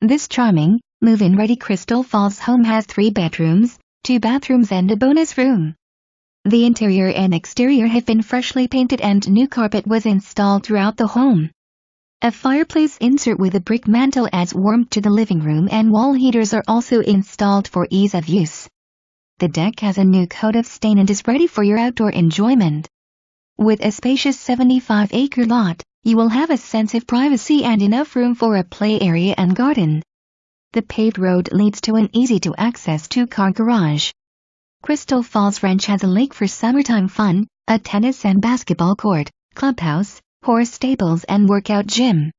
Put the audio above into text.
This charming, move-in ready Crystal Falls home has 3 bedrooms, 2 bathrooms and a bonus room. The interior and exterior have been freshly painted and new carpet was installed throughout the home. A fireplace insert with a brick mantel adds warmth to the living room and wall heaters are also installed for ease of use. The deck has a new coat of stain and is ready for your outdoor enjoyment. With a spacious 75-acre lot, you will have a sense of privacy and enough room for a play area and garden. The paved road leads to an easy-to-access 2-car garage. Crystal Falls Ranch has a lake for summertime fun, a tennis and basketball court, clubhouse, horse stables and workout gym.